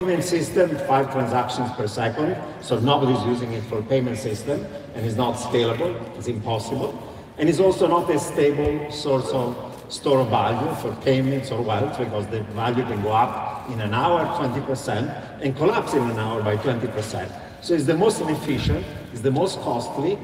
Payment system, 5 transactions per second, so nobody's using it for payment system, and it's not scalable, it's impossible. And it's also not a stable source of store of value for payments or wealth, because the value can go up in an hour 20% and collapse in an hour by 20%. So it's the most inefficient, it's the most costly,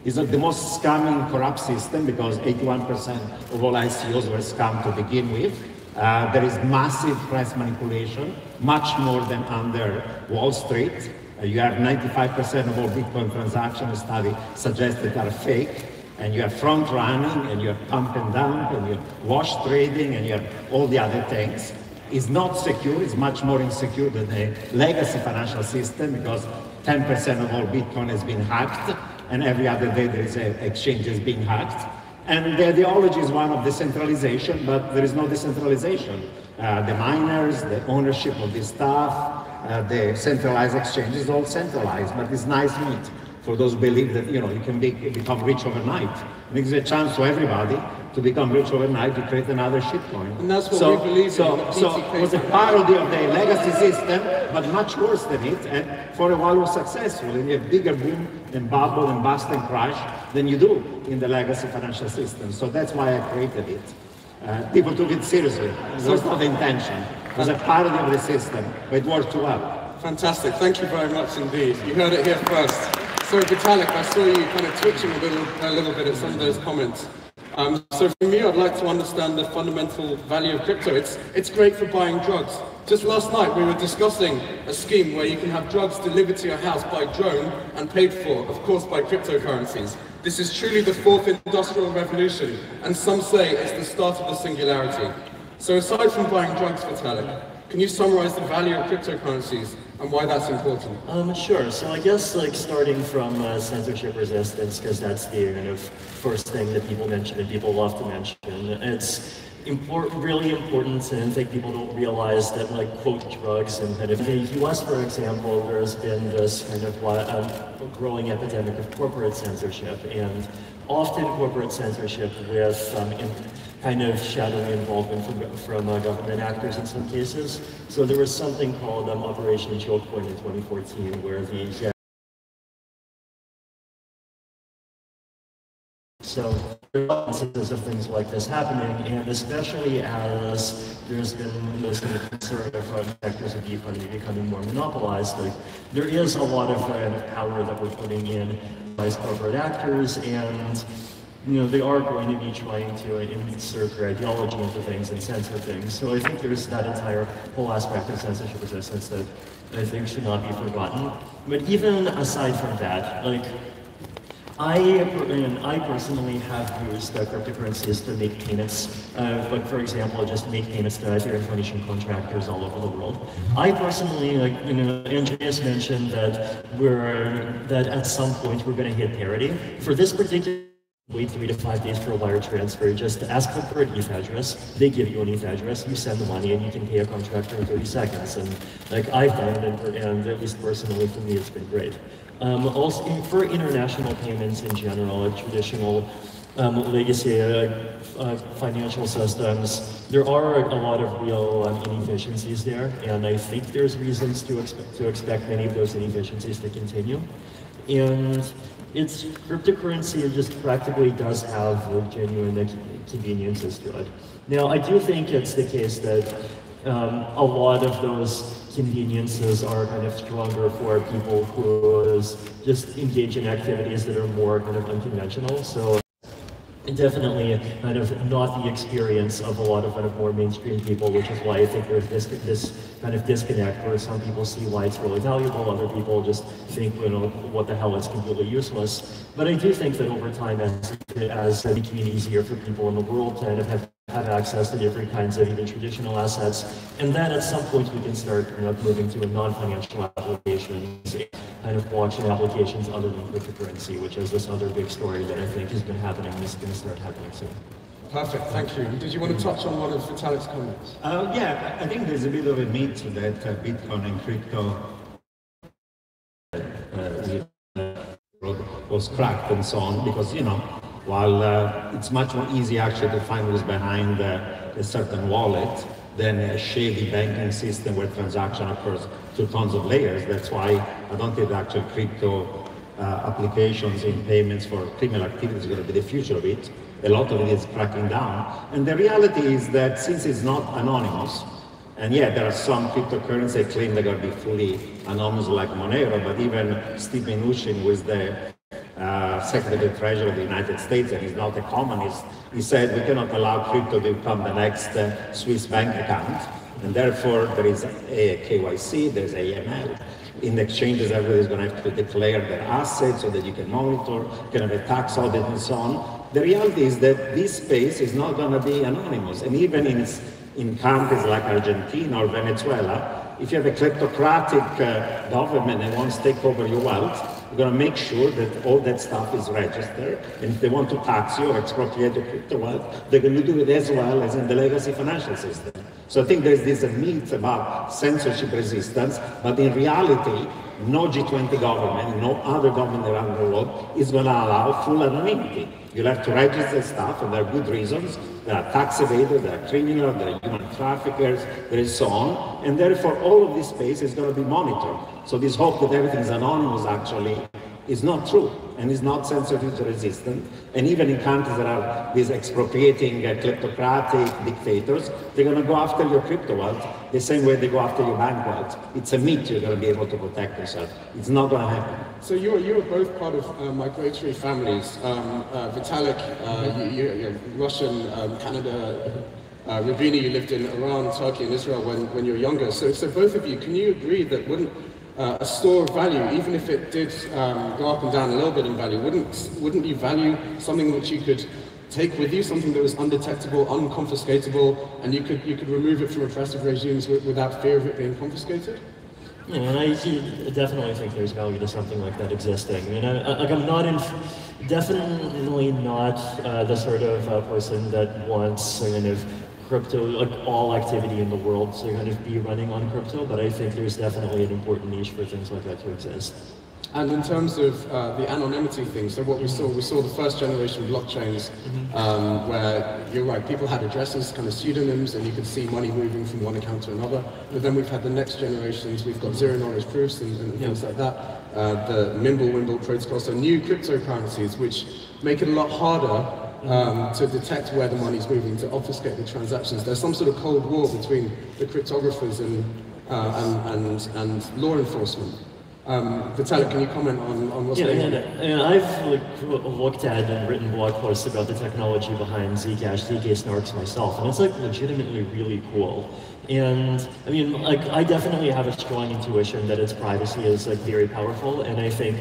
it's the most scamming, corrupt system, because 81% of all ICOs were scammed to begin with. There is massive price manipulation, much more than under Wall Street. You have 95% of all Bitcoin transaction study suggest that are fake, and you have front running, and you have pump and dump, and you have wash trading, and you have all the other things. It's not secure, it's much more insecure than the legacy financial system, because 10% of all Bitcoin has been hacked, and every other day there is an exchange is being hacked. And the ideology is one of decentralization, but there is no decentralization. The miners, the ownership of this stuff, the centralized exchange is all centralized, but it's nice meat for those who believe that you can become rich overnight. It gives a chance to everybody to become rich overnight to create another shitcoin. And that's what we believe in. So it was a parody of the legacy system, but much worse than it. And for a while it was successful, and you have bigger boom and bubble and bust and crash than you do in the legacy financial system. So that's why I created it. People took it seriously. It was not the intention. It was a parody of the system, but it worked well. Fantastic. Thank you very much indeed. You heard it here first. So Vitalik, I saw you kind of twitching a little bit at some of those comments. So for me, I'd like to understand the fundamental value of crypto. It's great for buying drugs. Just last night, we were discussing a scheme where you can have drugs delivered to your house by drone and paid for, of course, by cryptocurrencies. This is truly the 4th industrial revolution, and some say it's the start of the singularity. So aside from buying drugs, Vitalik, can you summarize the value of cryptocurrencies and why that's important? Sure. So I guess starting from censorship resistance, because that's the kind of first thing that people mention and people love to mention. It's really important, and I think people don't realize that quote drugs and kind of in the US, for example, there's been this kind of growing epidemic of corporate censorship, and often corporate censorship with kind of shadowy involvement from government actors in some cases. So there was something called Operation Chokepoint in 2014, where the so there are instances of things like this happening, and especially as there's been this kind of concern of sectors of the economy becoming more monopolized, there is a lot of power that we're putting in by corporate actors, and they are going to be trying to insert their ideology into things and censor things. So I think there's that entire whole aspect of censorship resistance that I think should not be forgotten. But even aside from that, I personally have used cryptocurrencies to make payments, for example, just make payments to Ethereum Foundation contractors all over the world. I personally, Andreas mentioned that at some point we're going to hit parity. For this particular wait 3 to 5 days for a wire transfer, just ask them for an ETH address, they give you an ETH address, you send the money, and you can pay a contractor in 30 seconds. And I've done it, and at least personally for me, it's been great. Also, for international payments in general, traditional legacy financial systems, there are a lot of real inefficiencies there, and I think there's reasons to expect many of those inefficiencies to continue. And cryptocurrency just practically does have genuine conveniences to it. Now, I do think it's the case that a lot of those conveniences are kind of stronger for people who just engage in activities that are more kind of unconventional. So definitely kind of not the experience of a lot of kind of more mainstream people, which is why I think there's this kind of disconnect where some people see why it's really valuable, other people just think, what the hell, it's completely useless. But I do think that over time, as it became easier for people in the world to kind of have access to different kinds of even traditional assets, and then at some point we can start moving to a non-financial applications, kind of blockchain applications other than cryptocurrency, which is this other big story that I think has been happening and is going to start happening soon. Perfect, thank you. Did you want to touch on one of Vitalik's comments? Yeah, I think there's a bit of a myth that Bitcoin and crypto was cracked and so on, because while it's much more easy actually to find who's behind a certain wallet, than a shady banking system where transaction occurs through tons of layers. That's why I don't think the actual crypto applications in payments for criminal activity is going to be the future of it. A lot of it is cracking down. And the reality is that since it's not anonymous, and yeah, there are some cryptocurrencies that claim they're going to be fully anonymous like Monero, but even Steve Mnuchin, who is the Secretary of Treasury of the United States, and he's not a communist, he said we cannot allow crypto to become the next Swiss bank account, and therefore there is a KYC, there's AML. In the exchanges, everybody's going to have to declare their assets so that you can monitor, you can have a tax audit and so on. The reality is that this space is not going to be anonymous, and even in countries like Argentina or Venezuela, if you have a kleptocratic government that wants to take over your wealth, you're going to make sure that all that stuff is registered, and if they want to tax you or expropriate your crypto wealth, they're going to do it as well as in the legacy financial system. So I think there's this myth about censorship resistance, but in reality, no G20 government, no other government around the world is going to allow full anonymity. You'll have to register stuff, and there are good reasons. There are tax evaders, there are criminals, there are human traffickers, there is so on, and therefore all of this space is going to be monitored. So this hope that everything is anonymous actually is not true, and is not censorship resistant. And even in countries that are these expropriating kleptocratic dictators, they're going to go after your crypto wealth the same way they go after your bank wealth. It's a myth you're going to be able to protect yourself. It's not going to happen. So you were both part of migratory families. Vitalik, you're Russian, Canada. Roubini, you lived in Iran, Turkey, and Israel when you were younger. So both of you, can you agree that wouldn't a store of value, even if it did go up and down a little bit in value, wouldn't you value something which you could take with you, something that was undetectable, unconfiscatable, and you could remove it from oppressive regimes without fear of it being confiscated? Yeah, and I definitely think there's value to something like that existing. I'm not definitely not the sort of person that wants kind of crypto, like all activity in the world to kind of be running on crypto, but I think there's definitely an important niche for things like that to exist. And in terms of the anonymity thing, so what we saw the first generation blockchains where, you're right, people had addresses, kind of pseudonyms, and you could see money moving from one account to another. But then we've had the next generations, we've got zero knowledge proofs and things like that. The Wimble protocol, so new cryptocurrencies, which make it a lot harder to detect where the money's moving, to obfuscate the transactions. There's some sort of cold war between the cryptographers and law enforcement. Vitalik, can you comment on what's going on? Yeah, I've looked at and written blog posts about the technology behind Zcash, ZK snarks myself, and it's legitimately really cool. And I mean, I definitely have a strong intuition that its privacy is very powerful, and I think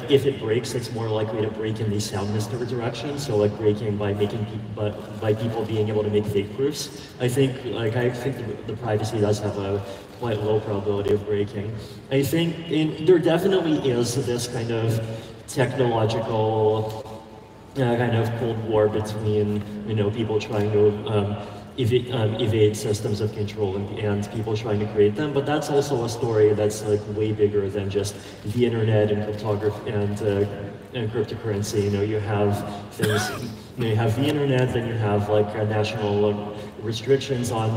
if it breaks, it's more likely to break in the soundness direction. So breaking by by people being able to make fake proofs. I think the privacy does have a quite low probability of breaking. I think there definitely is this kind of technological kind of cold war between people trying to evade systems of control and people trying to create them, but that's also a story that's way bigger than just the internet and cryptography and cryptocurrency. You have things, you have the internet, then you have national restrictions on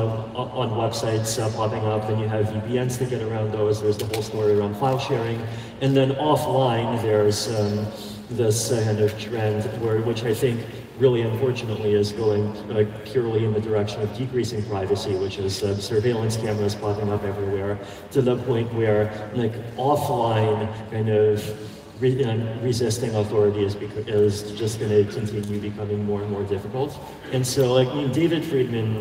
websites popping up, then you have VPNs to get around those. There's the whole story around file sharing, and then offline there's this kind of trend which I think really unfortunately is going purely in the direction of decreasing privacy, which is surveillance cameras popping up everywhere, to the point where offline kind of resisting authority is just going to continue becoming more and more difficult. And so David Friedman,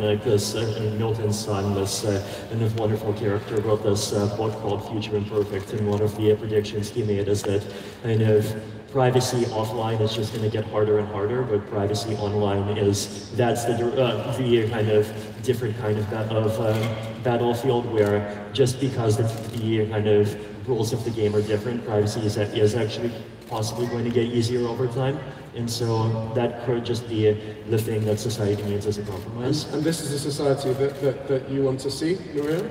Milton's son, this kind of wonderful character, wrote this book called Future Imperfect, and one of the predictions he made is that kind of privacy offline is just going to get harder and harder, but privacy online that's the kind of different kind of battlefield where just because the kind of rules of the game are different, privacy is actually possibly going to get easier over time. And so that could just be the thing that society needs as a compromise. And this is a society that you want to see, Nouriel?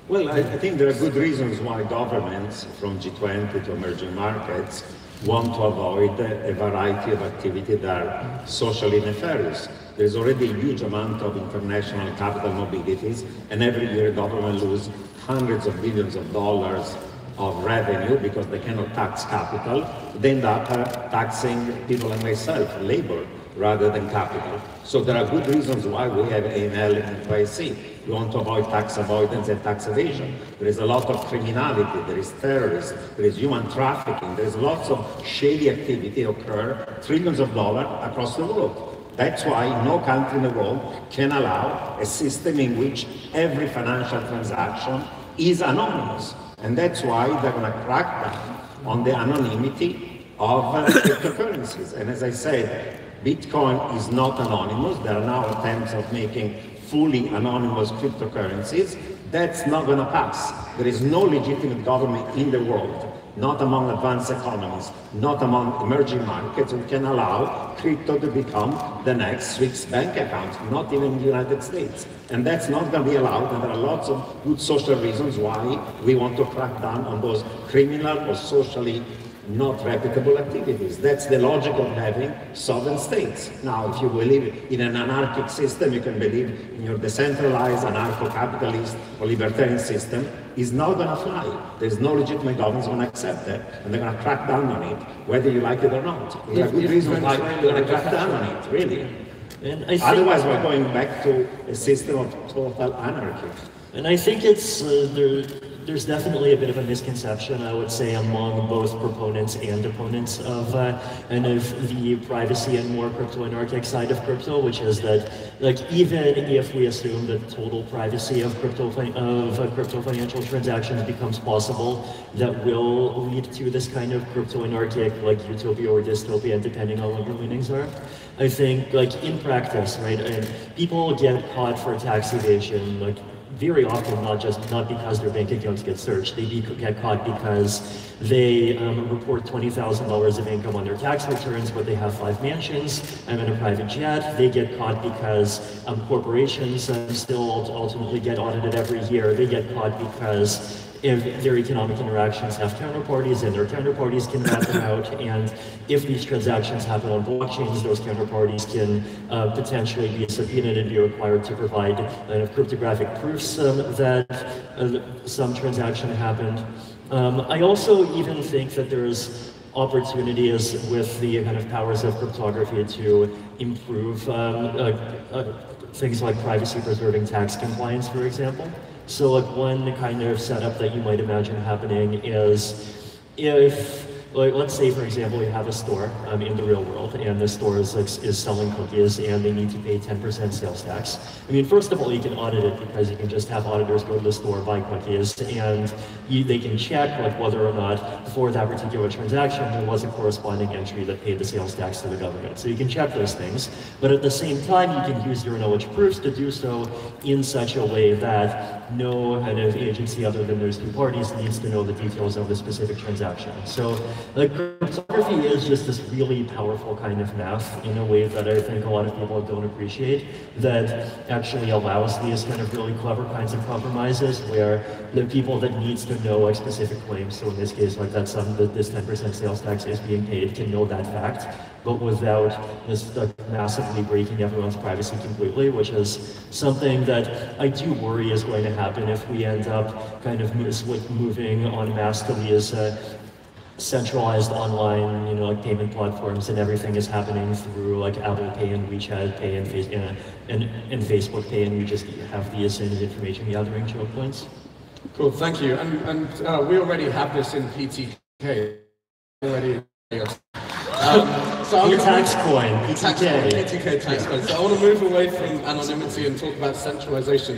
Well, I think there are good reasons why governments, from G20 to emerging markets, want to avoid a variety of activities that are socially nefarious. There's already a huge amount of international capital mobilities, and every year government lose hundreds of billions of dollars of revenue because they cannot tax capital. They end up taxing people like myself, labor, rather than capital. So there are good reasons why we have AML and FIC. We want to avoid tax avoidance and tax evasion. There is a lot of criminality, there is terrorism, there is human trafficking, there is lots of shady activity occur, trillions of dollars across the world. That's why no country in the world can allow a system in which every financial transaction is anonymous. And that's why they're going to crack down on the anonymity of cryptocurrencies. And as I said, Bitcoin is not anonymous. There are now attempts of making fully anonymous cryptocurrencies. That's not going to pass. There is no legitimate government in the world, not among advanced economies, not among emerging markets, who can allow crypto to become the next Swiss bank account, not even in the United States. And that's not going to be allowed, and there are lots of good social reasons why we want to crack down on those criminal or socially not reputable activities. That's the logic of having sovereign states. Now, if you believe in an anarchic system, you can believe in your decentralized, anarcho-capitalist or libertarian system, is not going to fly. There's no legitimate government going to accept that, and they're going to crack down on it, whether you like it or not. There are good reasons why they're going to crack down on it, really. And I think, otherwise, we're going back to a system of total anarchy. And I think it's there's definitely a bit of a misconception, I would say, among both proponents and opponents of kind of the privacy and more crypto-anarchic side of crypto, which is that, like, even if we assume that total privacy of crypto financial transactions becomes possible, that will lead to this kind of crypto-anarchic, like, utopia or dystopia, depending on what your leanings are. I think, like, in practice, right, and people get caught for tax evasion, like, very often not because their bank accounts get searched. They get caught because they report $20,000 of income on their tax returns, but they have 5 mansions and a private jet. They get caught because corporations still ultimately get audited every year. They get caught because if their economic interactions have counterparties and their counterparties can rat them out, and if these transactions happen on blockchains, those counterparties can potentially be subpoenaed and be required to provide cryptographic proofs that some transaction happened. I also even think that there's opportunities with the kind of powers of cryptography to improve things like privacy-preserving tax compliance, for example. So, like, one kind of setup that you might imagine happening is if, like, let's say, for example, you have a store in the real world, and the store is selling cookies, and they need to pay 10% sales tax. I mean, first of all, you can audit it because you can just have auditors go to the store, buy cookies, and they can check, like, whether or not for that particular transaction there was a corresponding entry that paid the sales tax to the government. So you can check those things, but at the same time, you can use your knowledge proofs to do so in such a way that no kind of agency other than those two parties needs to know the details of the specific transaction. So, like, cryptography is just this really powerful kind of math in a way that I think a lot of people don't appreciate, that actually allows these kind of really clever kinds of compromises where the people that needs to know, like, specific claims, so in this case, like, that this 10% sales tax is being paid, can know that fact, but without just massively breaking everyone's privacy completely, which is something that I do worry is going to happen if we end up kind of moving en masse to these centralized online, like, payment platforms, and everything is happening through, like, Apple Pay and WeChat Pay and Facebook Pay, and we just have these information gathering choke points. Cool, thank you. And we already have this in PTK already. So tax coin, PTK. PTK tax coin. So I want to move away from anonymity and talk about centralization.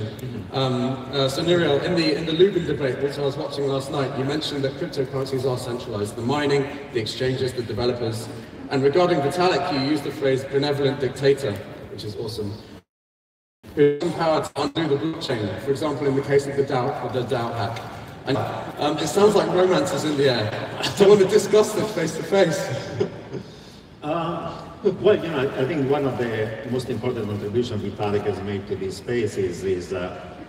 So Nouriel, in the Lubin debate, which I was watching last night, you mentioned that cryptocurrencies are centralized: the mining, the exchanges, the developers. And regarding Vitalik, you used the phrase benevolent dictator, which is awesome. Who has power to undo the blockchain, for example, in the case of the DAO hack. And it sounds like romance is in the air. Do you want to discuss this face to face? Well, I think one of the most important contributions Vitalik has made to this space is his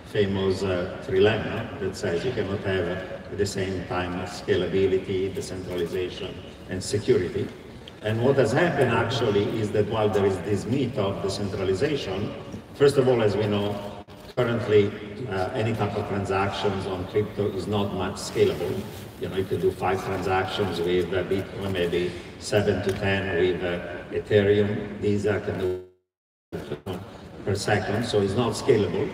famous trilemma that says you cannot have at the same time scalability, decentralization, and security. And what has happened actually is that while there is this myth of decentralization, first of all, as we know, currently any type of transactions on crypto is not much scalable. You know, you can do 5 transactions with Bitcoin, maybe 7 to 10 with ethereum. These can do per second, so it's not scalable.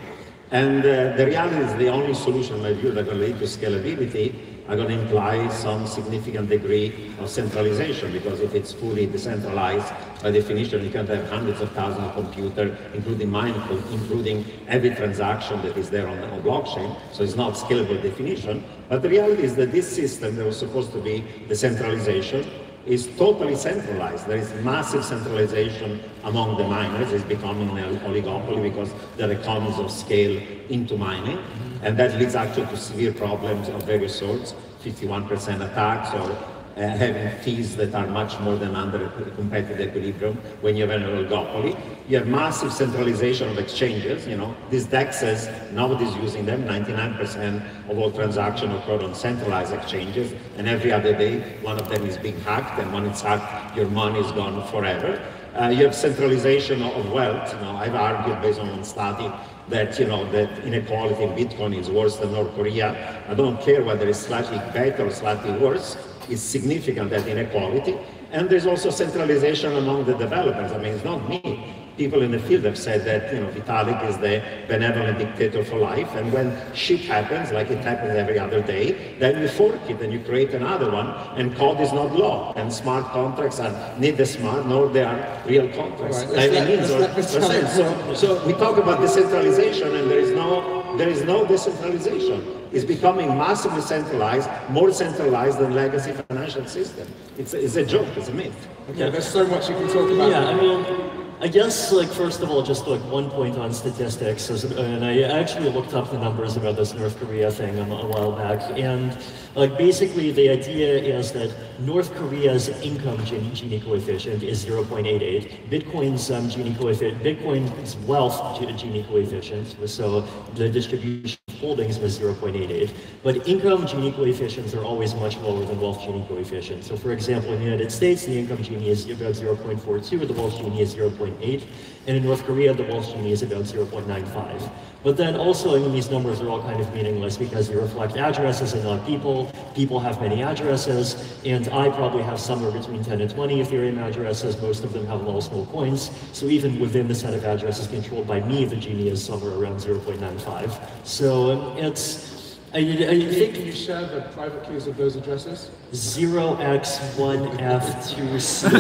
And the reality is the only solution, in my view, that will lead to scalability are going to imply some significant degree of centralization, because if it's fully decentralized, by definition, you can have hundreds of thousands of computers, including mine, including every transaction that is there on the blockchain, so it's not scalable definition. But the reality is that this system that was supposed to be decentralization is totally centralized. There is massive centralization among the miners. It's becoming an oligopoly because there are economies of scale into mining. And that leads actually to severe problems of various sorts, 51% attacks, or having fees that are much more than under competitive equilibrium when you have an oligopoly. You have massive centralization of exchanges. You know, these DEXs, nobody's using them. 99% of all transactions occur on centralized exchanges, and every other day one of them is being hacked, and when it's hacked, your money is gone forever. You have centralization of wealth. You know, I've argued based on one study that, you know, that inequality in Bitcoin is worse than North Korea. I don't care whether it's slightly better or slightly worse. It's significant, that inequality. And there's also centralization among the developers. I mean, it's not me. People in the field have said that, you know, Vitalik is the benevolent dictator for life, and when shit happens, like it happens every other day, then you fork it and you create another one, and code is not law, and smart contracts are neither smart nor they are real contracts. Right. So we talk about decentralization, and there is no decentralization. It's becoming massively centralized, more centralized than legacy financial system. It's a joke, it's a myth. Okay, there's so much you can talk about. Yeah, I mean, I guess, like, first of all, just like one point on statistics, and I actually looked up the numbers about this North Korea thing a while back, and like basically the idea is that North Korea's income Gini coefficient is 0.88, Bitcoin's Gini coefficient, Bitcoin's wealth Gini coefficient, so the distribution of holdings was 0.88, but income Gini coefficients are always much lower than wealth Gini coefficient. So for example, in the United States, the income Gini is about 0.42, the wealth Gini is 0.8, and in North Korea, the wealth Gini is about 0.95. But then also, I mean, these numbers are all kind of meaningless because they reflect addresses and not people. People have many addresses, and I probably have somewhere between 10 and 20 Ethereum addresses. Most of them have small coins. So even within the set of addresses controlled by me, the Gini is somewhere around 0.95. So it's, I think... Can you share the private keys of those addresses? 0x1F2C.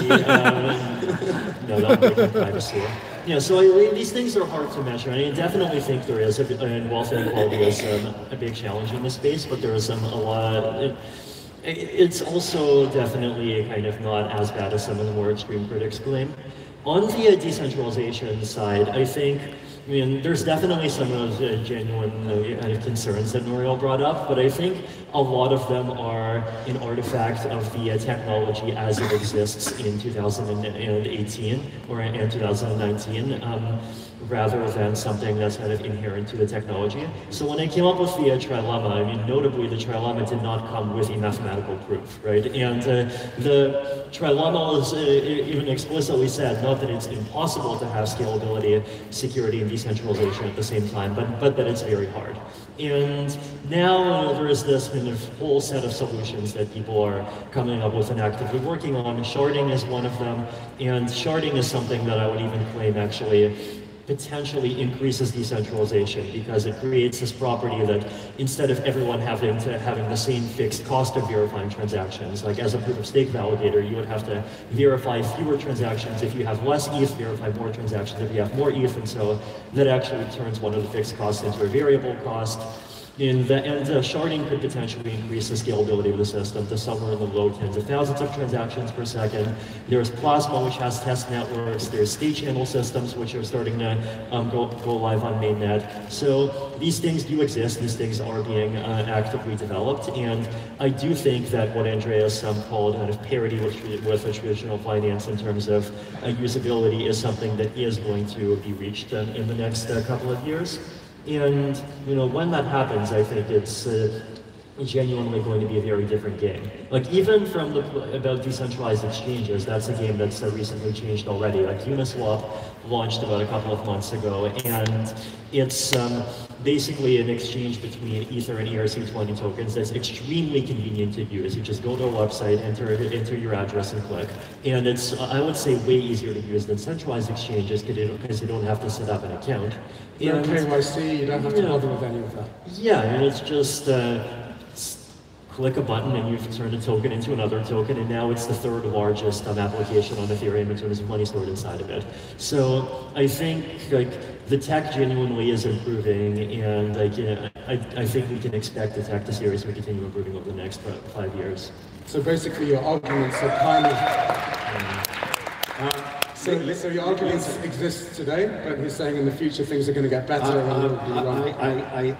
No, that'll break privacy. Yeah, so these things are hard to measure. I definitely think there is, and wealth inequality is a big challenge in this space, but there is a lot. It's also definitely kind of not as bad as some of the more extreme critics claim. On the decentralization side, I think, I mean, there's definitely some of the genuine kind of concerns that Nouriel brought up, but I think a lot of them are an artifact of the technology as it exists in 2018 or in 2019, rather than something that's kind of inherent to the technology. So when I came up with the trilemma, I mean, notably the trilemma did not come with a mathematical proof, right? And the trilemma is even explicitly said, not that it's impossible to have scalability, security, and decentralization at the same time, but that it's very hard. And now there is this kind of whole set of solutions that people are coming up with and actively working on. Sharding is one of them, and sharding is something that I would even claim actually potentially increases decentralization, because it creates this property that instead of everyone having the same fixed cost of verifying transactions, like as a proof of stake validator, you would have to verify fewer transactions. If you have less ETH, verify more transactions. If you have more ETH, and so that actually turns one of the fixed costs into a variable cost. And sharding could potentially increase the scalability of the system to somewhere in the low tens of thousands of transactions per second. There's Plasma, which has test networks. There's state channel systems, which are starting to go live on mainnet. So these things do exist. These things are being actively developed. And I do think that what Andreas called kind of parity with a traditional finance in terms of usability is something that is going to be reached in the next couple of years. And, you know, when that happens, I think it's genuinely going to be a very different game. Like even from about decentralized exchanges, that's a game that's recently changed already. Like Uniswap launched about a couple of months ago, and it's basically an exchange between Ether and ERC20 tokens that's extremely convenient to use. You just go to a website, enter your address and click. And it's, I would say, way easier to use than centralized exchanges because you don't have to set up an account. No KYC, you don't have to bother with any of that. Yeah, and it's just click a button and you've turned a token into another token, and now it's the third largest application on Ethereum in terms of money stored inside of it. So I think like the tech genuinely is improving, and like, I think we can expect the tech to seriously continue improving over the next 5 years. So basically your arguments are kind of... So your arguments exist today, but he's saying in the future things are going to get better.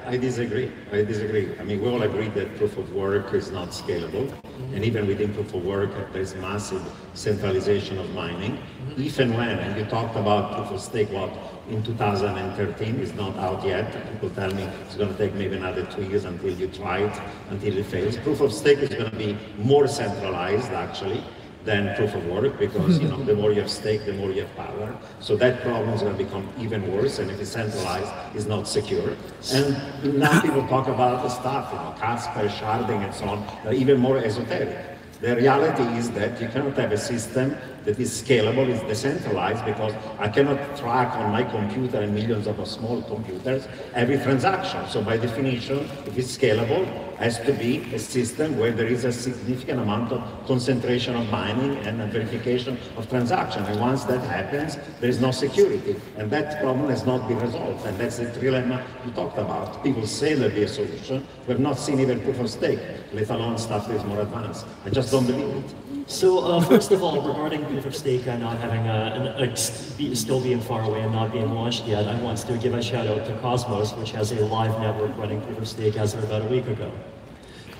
I disagree. I disagree. I mean, we all agree that proof of work is not scalable, and even within proof of work, there's massive centralization of mining. If and when, and you talked about proof of stake, what in 2013 is not out yet. People tell me it's going to take maybe another 2 years until you try it, until it fails. Proof of stake is going to be more centralized, actually, than proof of work, because you know, the more you have stake, the more you have power. So that problem is going to become even worse, and if it's centralized, it's not secure. And now people talk about the stuff, you know, Casper, sharding, and so on, that are even more esoteric. The reality is that you cannot have a system that is scalable, is decentralized, because I cannot track on my computer and millions of small computers every transaction. So by definition, if it's scalable, it has to be a system where there is a significant amount of concentration of mining and verification of transactions. And once that happens, there is no security. And that problem has not been resolved. And that's the trilemma you talked about. People say there'll be a solution. We have not seen even proof of stake, let alone stuff that is more advanced. I just don't believe it. So first of all, regarding proof of stake not having still being far away and not being launched yet, I want to give a shout out to Cosmos, which has a live network running proof of stake as of about a week ago.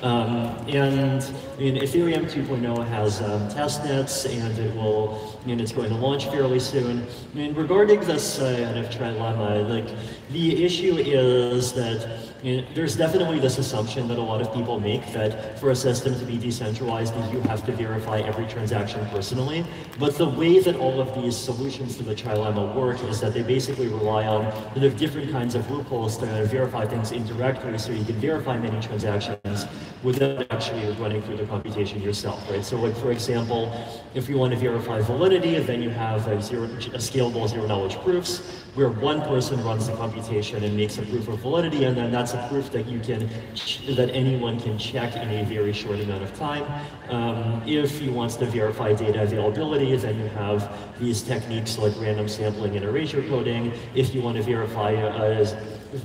And I mean, Ethereum 2.0 has testnets, and it's going to launch fairly soon. I mean, regarding this kind of trilemma, like the issue is that there's definitely this assumption that a lot of people make that for a system to be decentralized, you have to verify every transaction personally. But the way that all of these solutions to the trilemma work is that they basically rely on different kinds of loopholes to verify things indirectly, so you can verify many transactions without actually running through the computation yourself, right? So like, for example, if you want to verify validity, then you have a scalable zero-knowledge proofs, where one person runs the computation and makes a proof of validity, and then that's a proof that that anyone can check in a very short amount of time. If you want to verify data availability, then you have these techniques like random sampling and erasure coding. If you want to verify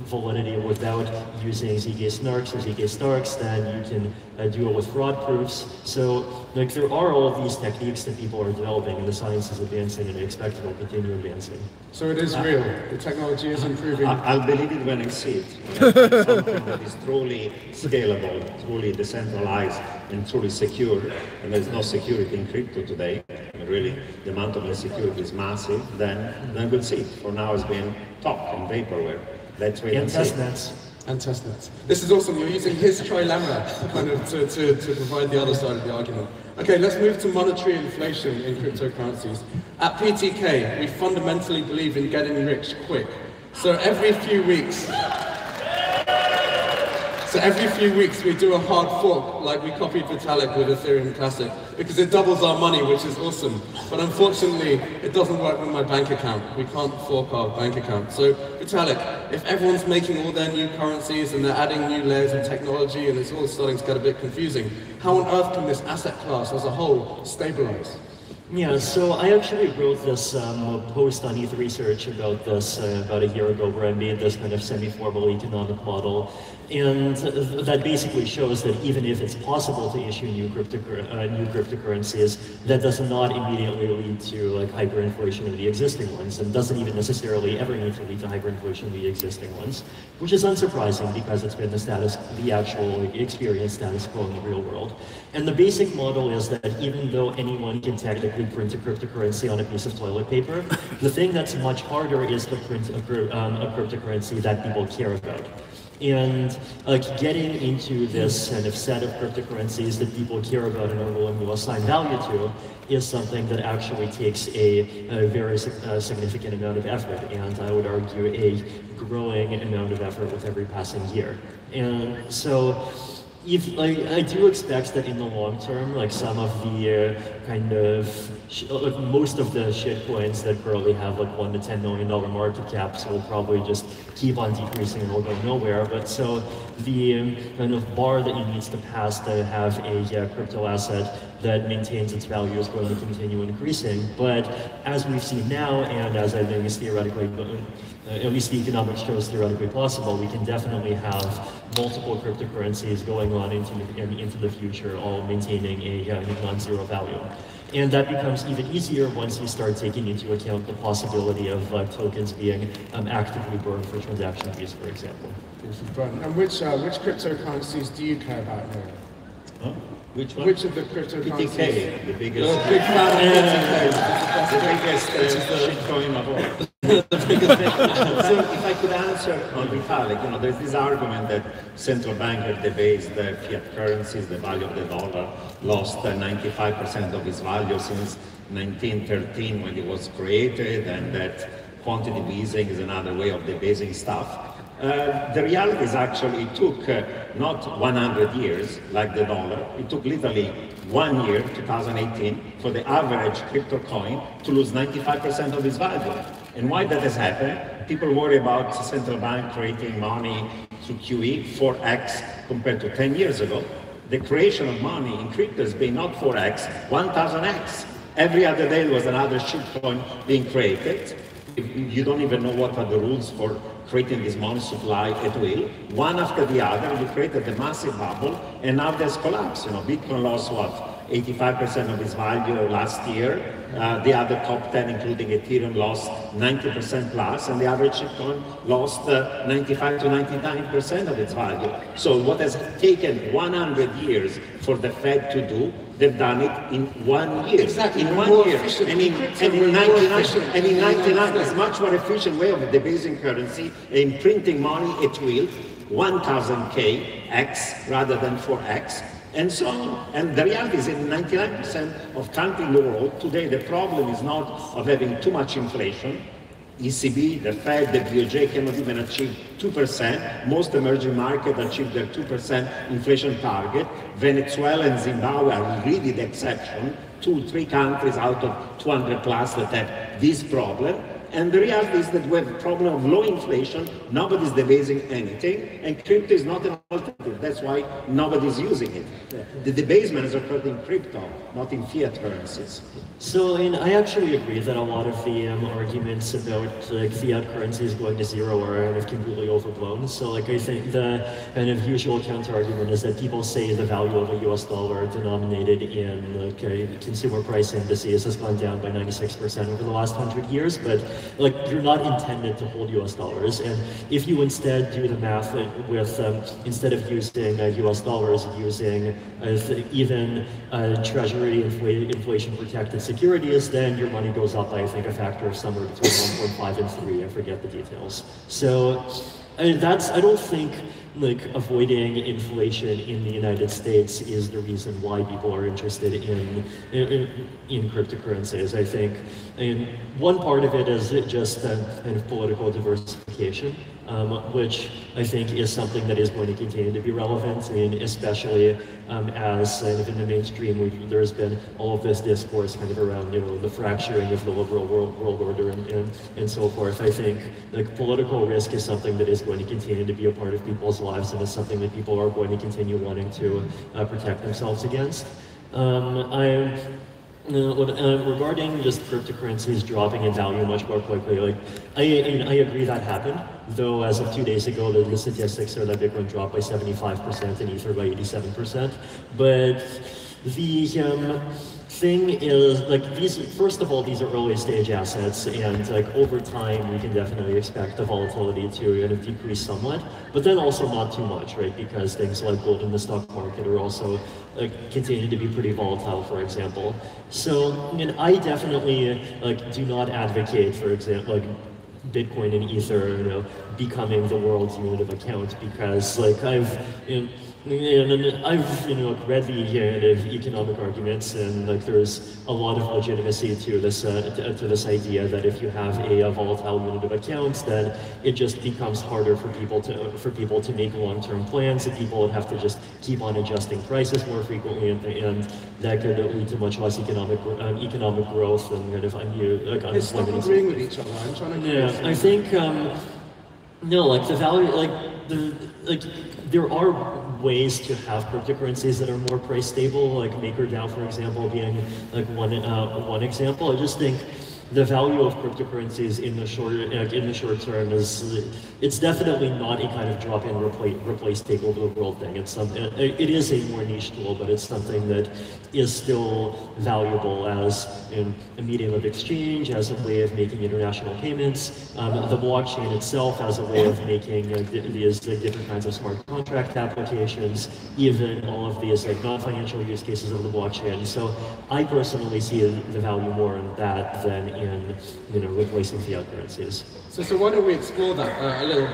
validity without using ZK snarks or ZK starks, then you can do it with fraud proofs. So like, there are all of these techniques that people are developing, and the science is advancing, and I expect it will continue advancing. So it is real. The technology is improving. I'll believe it when I see it. Something that is truly scalable, truly decentralized, and truly secure. And there's no security in crypto today. And really, the amount of insecurity is massive. Then we'll see. For now, it's been talk and vaporware. Let's wait and see. And testnets. This is awesome. You're using his trilemma kind of to provide the other side of the argument. Okay, let's move to monetary inflation in cryptocurrencies. At PTK, we fundamentally believe in getting rich quick. So every few weeks we do a hard fork, like we copied Vitalik with Ethereum Classic, because it doubles our money, which is awesome. But unfortunately, it doesn't work with my bank account. We can't fork our bank account. So Vitalik, if everyone's making all their new currencies and they're adding new layers of technology and it's all starting to get a bit confusing, how on earth can this asset class as a whole stabilize? Yeah, so I actually wrote this post on ETH Research about this about a year ago, where I made this kind of semi-formal economic model. And that basically shows that even if it's possible to issue new cryptocurrencies, that does not immediately lead to like hyperinflation of the existing ones, and doesn't even necessarily ever need to lead to hyperinflation of the existing ones, which is unsurprising because it's been the actual experience status quo in the real world. And the basic model is that even though anyone can technically print a cryptocurrency on a piece of toilet paper, the thing that's much harder is to print a cryptocurrency that people care about. And getting into this kind of set of cryptocurrencies that people care about and are willing to assign value to is something that actually takes a very significant amount of effort, and I would argue a growing amount of effort with every passing year. And so, if, I do expect that in the long term, like some of the most of the shit coins that currently have like $1 to $10 million market caps will probably just keep on decreasing and will go nowhere. But so the kind of bar that you need to pass to have a crypto asset that maintains its value is going to continue increasing. But as we've seen now, and as I think is theoretically, at least the economics shows theoretically possible, we can definitely have multiple cryptocurrencies going on into the future, all maintaining a non-zero value. And that becomes even easier once you start taking into account the possibility of tokens being actively burned for transaction fees, for example. And which cryptocurrencies do you care about now? Huh? Which one? Which of the cryptocurrencies? BTK, the biggest. Big fan of the biggest shitcoin of all. So if I could answer on Vitalik, there's this argument that central bankers debase the fiat currencies, the value of the dollar lost 95% of its value since 1913 when it was created, and that quantitative easing is another way of debasing stuff. The reality is actually it took not 100 years like the dollar, it took literally 1 year, 2018, for the average crypto coin to lose 95% of its value. And why that has happened? People worry about the central bank creating money through QE, 4x compared to 10 years ago. The creation of money in crypto has been not 4x, 1000x. Every other day there was another shitcoin being created. You don't even know what are the rules for creating this money supply at will. One after the other, we created a massive bubble, and now there's collapse. Bitcoin lost what, 85% of its value last year. The other top 10, including Ethereum, lost 90% plus, and the average shitcoin lost 95 to 99% of its value. So what has taken 100 years for the Fed to do, they've done it in 1 year. Exactly. In 1 year. And in 99, it's much more efficient way of debasing currency and printing money at will, 1000K X rather than 4X. And so on. And the reality is in 99% of countries in the world today, the problem is not of having too much inflation. ECB, the Fed, the BOJ cannot even achieve 2%. Most emerging markets achieve their 2% inflation target. Venezuela and Zimbabwe are really the exception. 2-3 countries out of 200 plus that have this problem. And the reality is that we have a problem of low inflation, nobody's debasing anything, and crypto is not an alternative. That's why nobody's using it. The debasement is occurred in crypto, not in fiat currencies. So, and I actually agree that a lot of the arguments about fiat currencies going to zero are kind of completely overblown. So, I think the kind of usual counter-argument is that people say the value of a US dollar denominated in consumer price indices has gone down by 96% over the last 100 years, but you're not intended to hold US dollars. And if you instead do the math with, instead of using US dollars, using even treasury inflation protected securities, then your money goes up by, I think, a factor of somewhere between 1.5 and 3, I forget the details. So I don't think avoiding inflation in the United States is the reason why people are interested in cryptocurrencies. I think one part of it is just kind of political diversification, which I think is something that is going to continue to be relevant, especially as kind of in the mainstream there's been all of this discourse kind of around the fracturing of the liberal world order and so forth. I think political risk is something that is going to continue to be a part of people's lives, and is something that people are going to continue wanting to protect themselves against. Regarding just cryptocurrencies dropping in value much more quickly, I agree that happened, though as of 2 days ago, the statistics are that Bitcoin dropped by 75% and Ether by 87%. But the thing is, first of all, these are early stage assets, and over time, we can definitely expect the volatility to kind of decrease somewhat, but then also not too much, right? Because things like gold in the stock market are also continue to be pretty volatile, for example. So, I definitely do not advocate, for example, Bitcoin and Ether, becoming the world's unit of account, because like I've read the economic arguments, and like there's a lot of legitimacy to this idea that if you have a volatile unit of account, then it just becomes harder for people to make long-term plans, and people would have to just keep on adjusting prices more frequently, and that could lead to much less economic growth and kind of unemployment. Stop agreeing with each other. I'm trying to. Yeah, I think no, like the value, there are ways to have cryptocurrencies that are more price stable, like MakerDAO, for example, being like one example. I just think the value of cryptocurrencies in the short term it's definitely not a kind of drop-in replace take over the world thing. It is a more niche tool, but it's something that is still valuable as a medium of exchange, as a way of making international payments. The blockchain itself as a way of making these different kinds of smart contract applications, even all of these non-financial use cases of the blockchain. So I personally see the value more in that than in replacing fiat currencies. So why don't we explore that a little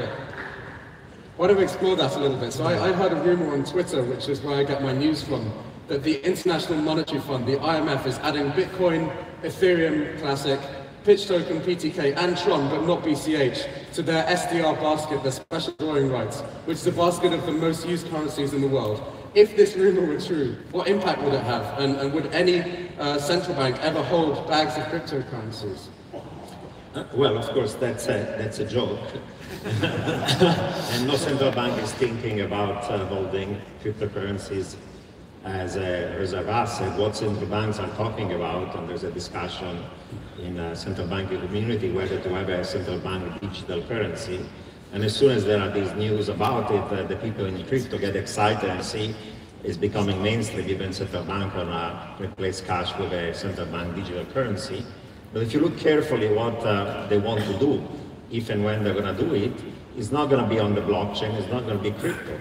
bit? So I heard a rumor on Twitter, which is where I get my news from, that the International Monetary Fund, the IMF, is adding Bitcoin, Ethereum Classic, Pitch Token, PTK, and Tron, but not BCH, to their SDR basket, their special drawing rights, which is a basket of the most used currencies in the world. If this rumor were true, what impact would it have? And would any central bank ever hold bags of cryptocurrencies? Well, of course, that's a joke. And no central bank is thinking about holding cryptocurrencies as a reserve asset. What central banks are talking about, and there's a discussion in a central banking community whether to have a central bank digital currency. And as soon as there are these news about it, the people in crypto get excited and see it's becoming mainstream. Even central bank gonna replace cash with a central bank digital currency. But if you look carefully what they want to do, if and when they're going to do it, it's not going to be on the blockchain, it's not going to be crypto.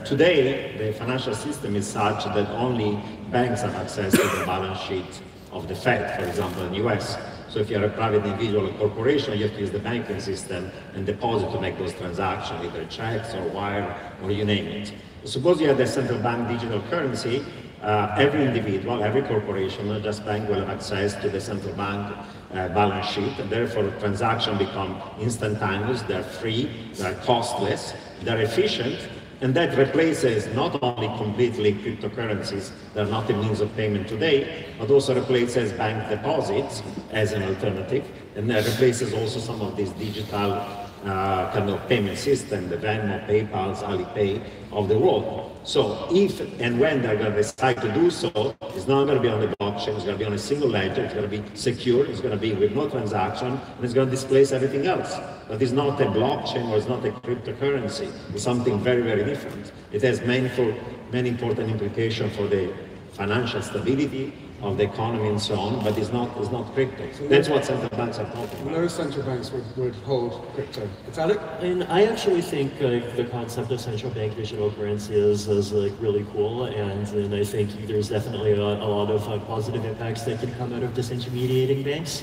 Today, the financial system is such that only banks have access to the balance sheet of the Fed, for example, in the US. So if you're a private individual or corporation, you have to use the banking system and deposit to make those transactions, either checks or wire or you name it. Suppose you have the central bank digital currency, every individual, every corporation, not just bank, will have access to the central bank balance sheet, and therefore transactions become instantaneous, they're free, they're costless, they're efficient, and that replaces not only completely cryptocurrencies that are not a means of payment today, but also replaces bank deposits as an alternative, and that replaces also some of these digital kind of payment system, the Venmo, PayPal, Alipay of the world. So if and when they're going to decide to do so, it's not going to be on the blockchain, it's going to be on a single ledger, it's going to be secure, it's going to be with no transaction, and it's going to displace everything else. But it's not a blockchain or it's not a cryptocurrency. It's something very, very different. It has many important implications for the financial stability of the economy and so on, but it's not crypto. So that's what central banks are talking about. No central banks would hold crypto. Vitalik? And I actually think the concept of central bank digital currency is like really cool, and I think there's definitely a lot of positive impacts that can come out of disintermediating banks.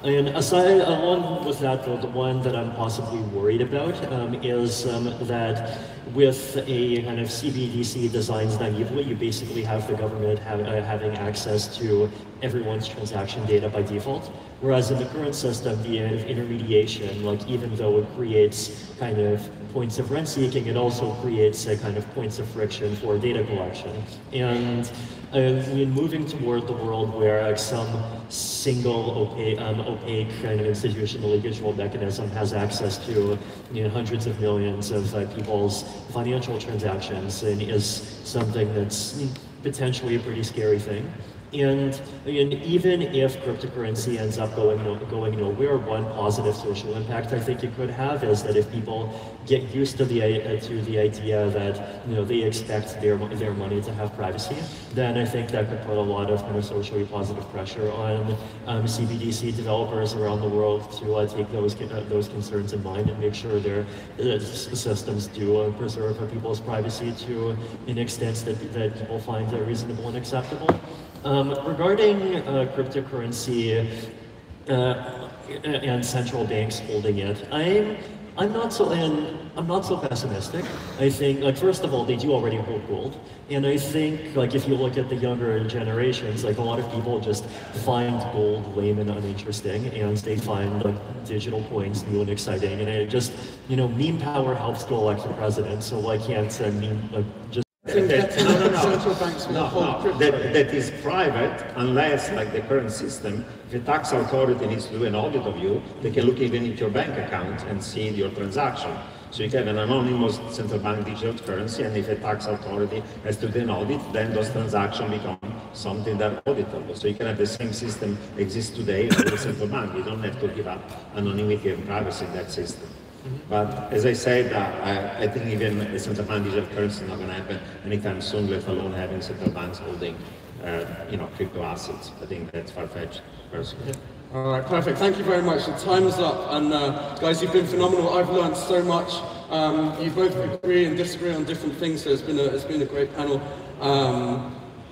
And along with that, though, the one that I'm possibly worried about is that with a kind of CBDC designed naively, you basically have the government having access to everyone's transaction data by default. Whereas in the current system, the intermediation, like even though it creates kind of points of rent seeking, it also creates a kind of points of friction for data collection. And moving toward the world where some single opaque kind of institutionally controlled mechanism has access to hundreds of millions of people's financial transactions, and is something that's potentially a pretty scary thing. And even if cryptocurrency ends up going nowhere, one positive social impact I think it could have is that if people get used to the idea that they expect their money to have privacy, then I think that could put a lot of kind of socially positive pressure on CBDC developers around the world to take those concerns in mind and make sure their systems do preserve people's privacy to an extent that people find reasonable and acceptable. Regarding cryptocurrency, and central banks holding it. I'm not so pessimistic. I think, like, first of all, they do already hold gold, and I think, like, if you look at the younger generations, like, a lot of people just find gold lame and uninteresting, and they find, like, digital coins new and exciting, and it just, you know, meme power helps to elect the president, so why can't meme, like, just Central banks will hold crypto. That is private, unless, like the current system, if a tax authority needs to do an audit of you, they can look even into your bank account and see your transaction. So you can have an anonymous central bank digital currency, and if a tax authority has to do an audit, then those transactions become something that are auditable. So you can have the same system exist today with the central bank. You don't have to give up anonymity and privacy in that system. But as I said, I think even a central bank digital currency is not going to happen anytime soon, let alone having central banks holding, you know, crypto assets. I think that's far-fetched, personally. All right, perfect. Thank you very much. The time is up, and guys, you've been phenomenal. I've learned so much. You both agree and disagree on different things, so it's been a great panel.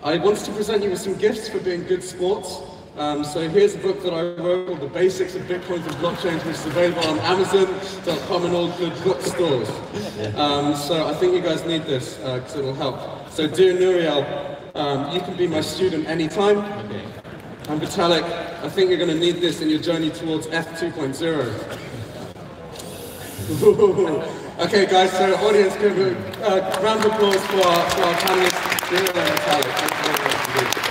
I wanted to present you with some gifts for being good sports. So here's a book that I wrote called The Basics of Bitcoins and Blockchains, which is available on Amazon.com and all good bookstores. So I think you guys need this because it'll help. So dear Nouriel, you can be my student anytime. Okay. And Vitalik, I think you're going to need this in your journey towards F2.0. Okay guys, so audience, give a round of applause for our panelists, Nouriel and Vitalik. Thank you very much.